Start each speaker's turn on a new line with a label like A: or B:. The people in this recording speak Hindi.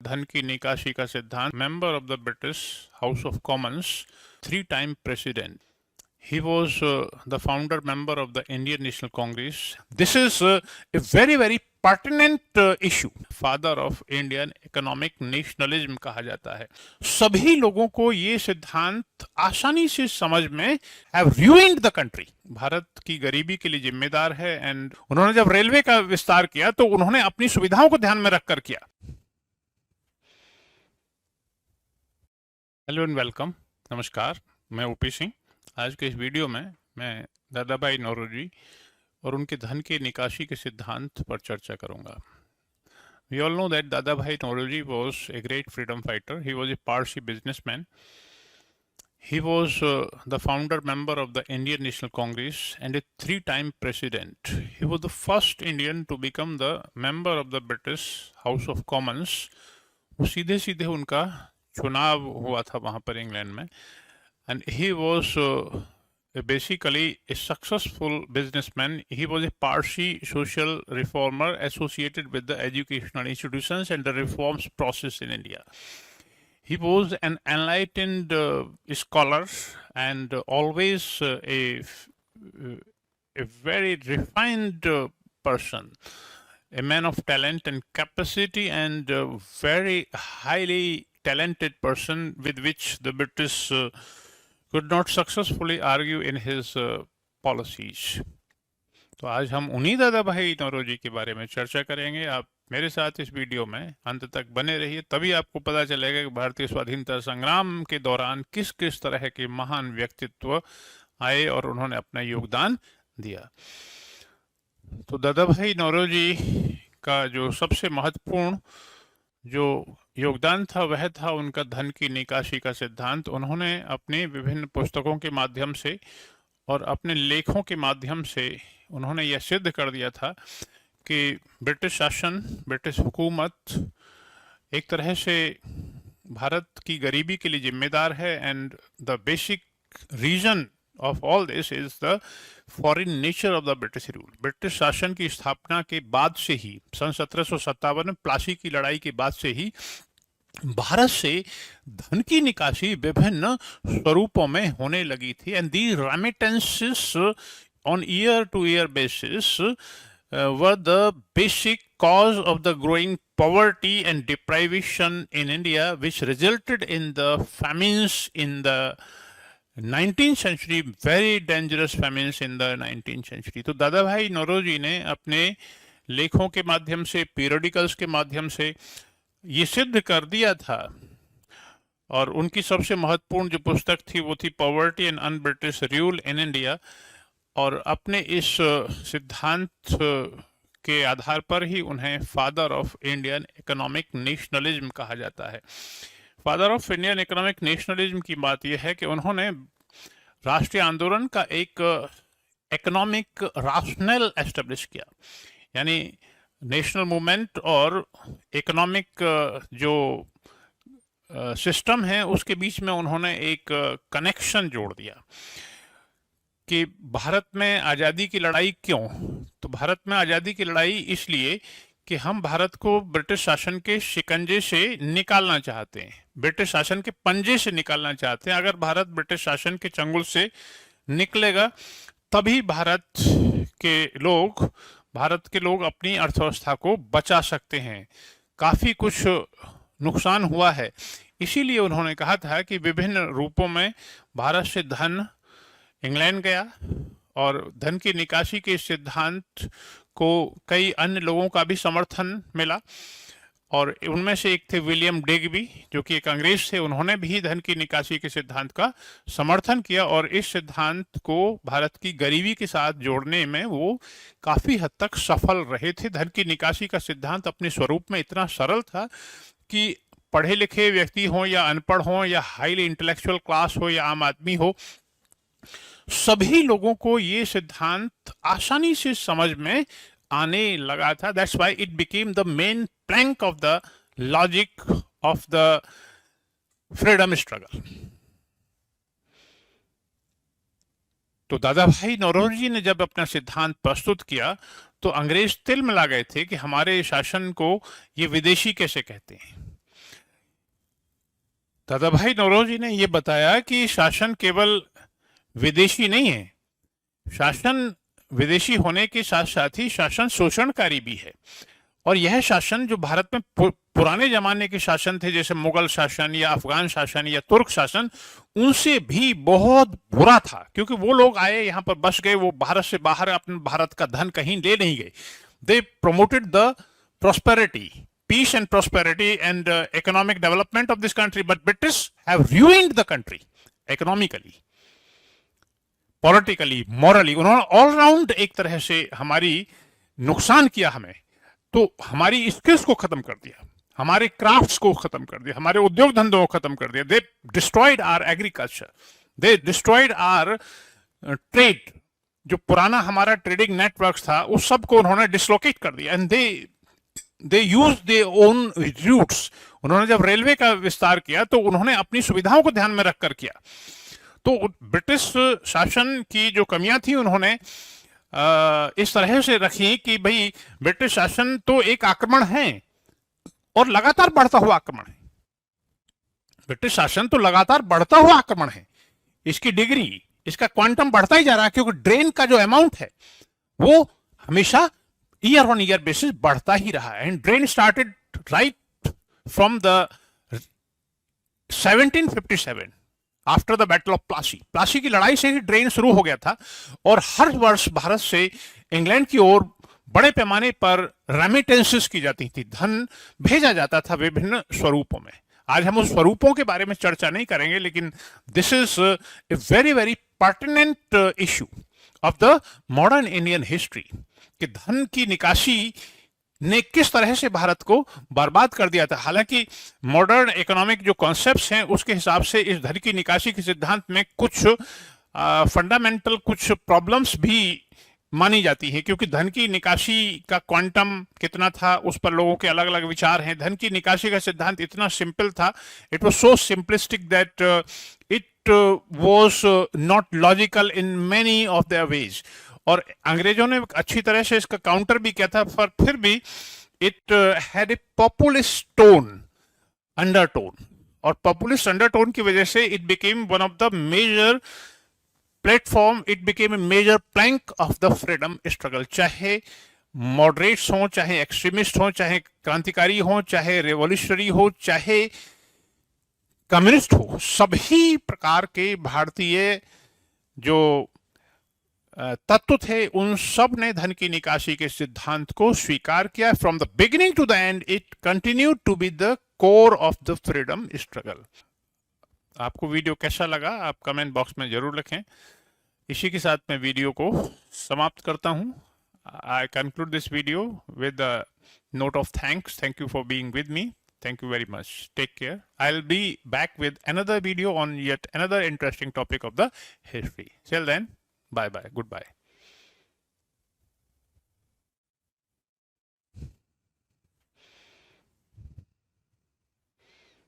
A: धन की निकासी का सिद्धांत, member of the British House of Commons, 3 time president. He was the founder member of the Indian National Congress. This is a very, very pertinent issue. Father of Indian economic nationalism कहा जाता है. सभी लोगों को ये सिद्धांत आसानी से समझ में have ruined the country. Bharat की गरीबी के लिए जिम्मेदार है. एंड उन्होंने जब रेलवे का विस्तार किया तो उन्होंने अपनी सुविधाओं को ध्यान में रखकर किया. Hello and welcome. नमस्कार, मैं ओपी सिंह. आज के इस वीडियो में मैं दादा भाई नौरोजी और उनके धन के निकासी के सिद्धांत पर चर्चा करूंगा. We all know that Dadabhai Naoroji was a great freedom fighter. He was a Parsi businessman. He was the founder member of the Indian National Congress and a 3 time president. He was the first Indian to become the member of the British House of Commons. वो सीधे सीधे उनका चुनाव हुआ था वहाँ पर इंग्लैंड में. And he was basically a successful businessman. He was a Parsi social reformer associated with the educational institutions and the reforms process in India. He was an enlightened scholar and always a very refined person, a man of talent and capacity, and very highly talented person with which the British could not successfully argue in his policies. तो आज हम उन्हीं दादा भाई नौरोजी के बारे में चर्चा करेंगे. आप मेरे साथ इस वीडियो में अंत तक बने रहिए, तभी आपको पता चलेगा कि भारतीय स्वाधीनता संग्राम के दौरान किस किस तरह के महान व्यक्तित्व आए और उन्होंने अपना योगदान दिया. तो दादा भाई नौरोजी का जो सबसे महत्वपूर्ण जो योगदान था वह था उनका धन की निकासी का सिद्धांत. उन्होंने अपने विभिन्न पुस्तकों के माध्यम से और अपने लेखों के माध्यम से उन्होंने यह सिद्ध कर दिया था कि ब्रिटिश शासन, ब्रिटिश हुकूमत एक तरह से भारत की गरीबी के लिए जिम्मेदार है. And the basic reason of all this is the foreign nature of the British rule. British शासन की स्थापना के बाद से ही, सन 1757 में प्लासी की लड़ाई के बाद से ही भारत से धन की निकासी विभिन्न स्वरूपों में होने लगी थी. And the remittances on year two year basis were the basic cause of the growing poverty and deprivation in India, which resulted in the famines in the 19th century, very dangerous famines in the 19th century. तो दादा भाई नौरोजी ने अपने लेखों के माध्यम से, पीरियडिकल्स के माध्यम से ये सिद्ध कर दिया था. और उनकी सबसे महत्वपूर्ण जो पुस्तक थी वो थी poverty and un British rule in India. और अपने इस सिद्धांत के आधार पर ही उन्हें father of Indian economic nationalism कहा जाता है. Father of Indian economic nationalism की बात यह है कि उन्होंने राष्ट्रीय आंदोलन का एक इकोनॉमिक राशनल एस्टेब्लिश किया. यानी नेशनल मूवमेंट और इकोनॉमिक जो सिस्टम है उसके बीच में उन्होंने एक कनेक्शन जोड़ दिया कि भारत में आज़ादी की लड़ाई क्यों. तो भारत में आज़ादी की लड़ाई इसलिए कि हम भारत को ब्रिटिश शासन के शिकंजे से निकालना चाहते हैं, ब्रिटिश शासन के पंजे से निकालना चाहते हैं. अगर भारत ब्रिटिश शासन के चंगुल से निकलेगा तभी भारत के लोग अपनी अर्थव्यवस्था को बचा सकते हैं. काफ़ी कुछ नुकसान हुआ है. इसीलिए उन्होंने कहा था कि विभिन्न रूपों में भारत से धन इंग्लैंड गया और धन की निकासी के सिद्धांत को कई अन्य लोगों का भी समर्थन मिला. और उनमें से एक थे विलियम डिग्बी, जो कि एक अंग्रेज थे. उन्होंने भी धन की निकासी के सिद्धांत का समर्थन किया और इस सिद्धांत को भारत की गरीबी के साथ जोड़ने में वो काफ़ी हद तक सफल रहे थे. धन की निकासी का सिद्धांत अपने स्वरूप में इतना सरल था कि पढ़े लिखे व्यक्ति हों या अनपढ़ हों या हाईली इंटेलेक्चुअल क्लास हो या आम आदमी हो, सभी लोगों को ये सिद्धांत आसानी से समझ में आने लगा था. That's why it became the main Planck of the logic of the freedom struggle. तो दादा भाई नौरोजी ने जब अपना सिद्धांत प्रस्तुत किया तो अंग्रेज तिल मिला गए थे कि हमारे शासन को ये विदेशी कैसे कहते हैं. दादाभाई नौरोजी ने यह बताया कि शासन केवल विदेशी नहीं है, शासन विदेशी होने के साथ साथ ही शासन शोषणकारी भी है। और यह शासन जो भारत में पुराने जमाने के शासन थे, जैसे मुगल शासन या अफगान शासन या तुर्क शासन, उनसे भी बहुत बुरा था, क्योंकि वो लोग आए यहाँ पर बस गए, वो भारत से बाहर अपने भारत का धन कहीं ले नहीं गए। दे promoted the prosperity, peace and prosperity and economic development of this country, but British have ruined the country economically, politically, morally। उन्होंने ऑल राउंड एक तरह से हमारी नुकसान किया हमें। तो हमारी स्किल्स को खत्म कर दिया, हमारे क्राफ्ट्स को खत्म कर दिया, हमारे उद्योग धंधों को खत्म कर दिया। They destroyed our agriculture, they destroyed our trade, जो पुराना हमारा ट्रेडिंग नेटवर्क था उस सब को उन्होंने डिसलोकेट कर दिया। And they use their own roots. उन्होंने जब रेलवे का विस्तार किया तो उन्होंने अपनी सुविधाओं को ध्यान में रखकर किया। तो ब्रिटिश शासन की जो कमियां थी उन्होंने इस तरह से रखी कि भाई ब्रिटिश शासन तो एक आक्रमण है और लगातार बढ़ता हुआ आक्रमण है। ब्रिटिश शासन तो लगातार बढ़ता हुआ आक्रमण है, इसकी डिग्री, इसका क्वांटम बढ़ता ही जा रहा है, क्योंकि ड्रेन का जो अमाउंट है वो हमेशा ईयर ऑन ईयर बेसिस बढ़ता ही रहा है। And drain started right from the 1757 after the battle of Plassey. Plassey की लड़ाई से ही ड्रेन शुरू हो गया था और हर वर्ष भारत से इंग्लैंड की ओर बड़े पैमाने पर रेमिटेंसेस की जाती थी, धन भेजा जाता था विभिन्न स्वरूपों में। आज हम उस स्वरूपों के बारे में चर्चा नहीं करेंगे, लेकिन this is a very very pertinent issue of the modern Indian history कि धन की निकासी ने किस तरह से भारत को बर्बाद कर दिया था। हालांकि मॉडर्न इकोनॉमिक जो कॉन्सेप्ट्स हैं उसके हिसाब से इस धन की निकासी के सिद्धांत में कुछ फंडामेंटल कुछ प्रॉब्लम्स भी मानी जाती है, क्योंकि धन की निकासी का क्वांटम कितना था उस पर लोगों के अलग अलग विचार हैं। धन की निकासी का सिद्धांत इतना सिंपल था, it was so simplistic that it was not logical in many of their ways. और अंग्रेजों ने अच्छी तरह से इसका काउंटर भी किया था, पर फिर भी it had a populist tone, undertone, और पॉपुलिस्ट अंडरटोन की वजह से it became one of the major platform, it became a major plank of the freedom struggle. चाहे मॉडरेट्स हों, चाहे एक्सट्रीमिस्ट हों, चाहे क्रांतिकारी हों, चाहे रेवोल्यूशनरी हो, चाहे कम्युनिस्ट हो, सभी प्रकार के भारतीय जो तत्व थे उन सब ने धन की निकासी के सिद्धांत को स्वीकार किया। From the beginning to the end it continued to be the core of the freedom struggle. आपको वीडियो कैसा लगा आप कमेंट बॉक्स में जरूर लिखें। इसी के साथ मैं वीडियो को समाप्त करता हूं। I conclude this video with a note of thanks. Thank you for being with me. Thank you very much. Take care. I'll be back with another video on yet another interesting topic of the history. Till then, bye bye. Goodbye.